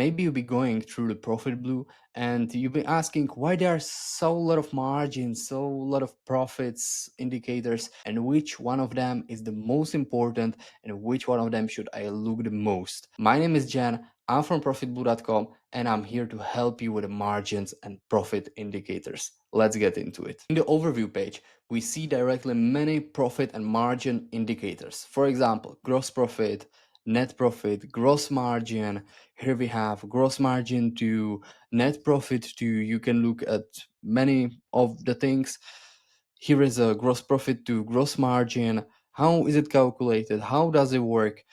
Maybe you'll be going through the ProfitBlue and you'll be asking why there are so lot of margins, so lot of profits indicators, and which one of them is the most important and which one of them should I look the most. My name is Jan, I'm from ProfitBlue.com, and I'm here to help you with the margins and profit indicators. Let's get into it. In the overview page, we see directly many profit and margin indicators. For example, gross profit, net profit, gross margin. Here we have gross margin to net profit to, you can look at many of the things. Here is a gross profit to gross margin. How is it calculated? How does it work?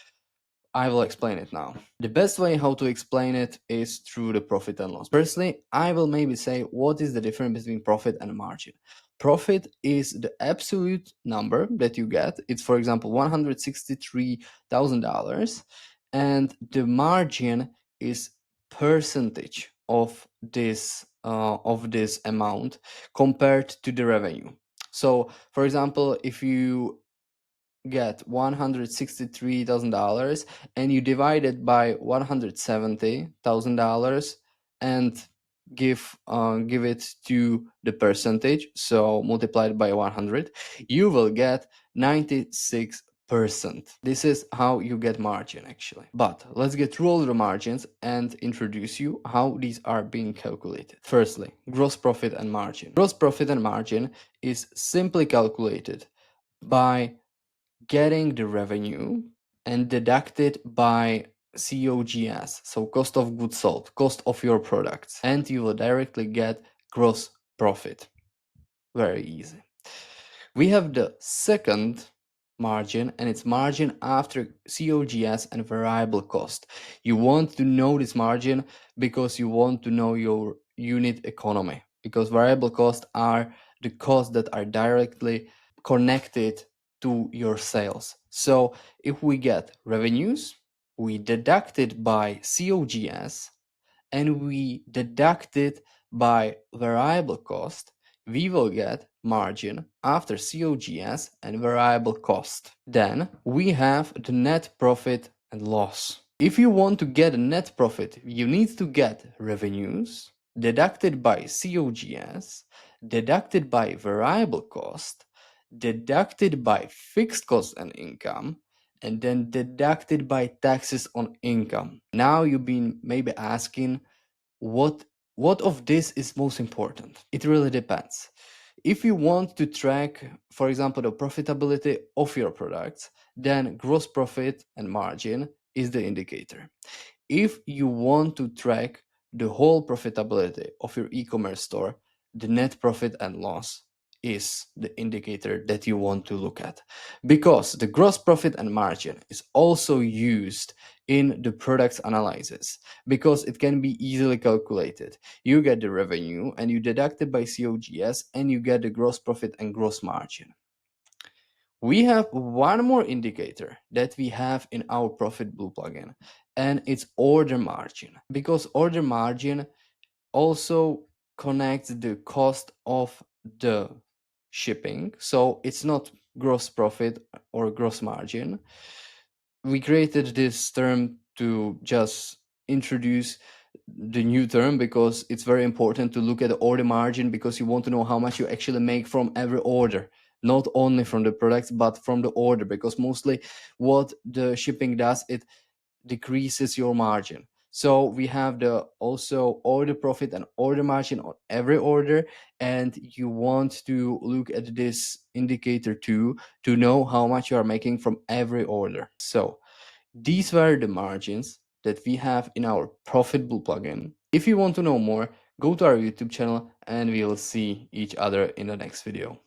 I will explain it now. The best way how to explain it is through the profit and loss. Firstly, I will maybe say what is the difference between profit and margin. Profit is the absolute number that you get. It's, for example, $163,000, and the margin is percentage of this amount compared to the revenue. So, for example, if you get $163,000 and you divide it by $170,000 and give it to the percentage, so multiplied by 100, you will get 96%. This is how you get margin actually. But let's get through all the margins and introduce you how these are being calculated. Firstly, gross profit and margin. Gross profit and margin is simply calculated by getting the revenue and deduct it by COGS, so cost of goods sold, cost of your products, and you will directly get gross profit. Very easy. We have the second margin, and it's margin after COGS and variable cost. You want to know this margin because you want to know your unit economy, because variable costs are the costs that are directly connected to your sales. So if we get revenues, we deduct it by COGS and we deduct it by variable cost, we will get margin after COGS and variable cost. Then we have the net profit and loss. If you want to get a net profit, you need to get revenues deducted by COGS, deducted by variable cost, deducted by fixed cost and income, and then deducted by taxes on income. Now you've been maybe asking what of this is most important. It really depends. If you want to track, for example, the profitability of your products, then gross profit and margin is the indicator. If you want to track the whole profitability of your e-commerce store, the net profit and loss is the indicator that you want to look at, because the gross profit and margin is also used in the products analysis because it can be easily calculated. You get the revenue and you deduct it by COGS and you get the gross profit and gross margin. We have one more indicator that we have in our ProfitBlue plugin, and it's order margin, because order margin also connects the cost of the shipping. So it's not gross profit or gross margin. We created this term to just introduce the new term because it's very important to look at the order margin, because you want to know how much you actually make from every order, not only from the products but from the order, because mostly what the shipping does, it decreases your margin. So we have the also order profit and order margin on every order, and you want to look at this indicator too to know how much you are making from every order. So these were the margins that we have in our ProfitBlue plugin. If you want to know more, go to our YouTube channel and we'll see each other in the next video.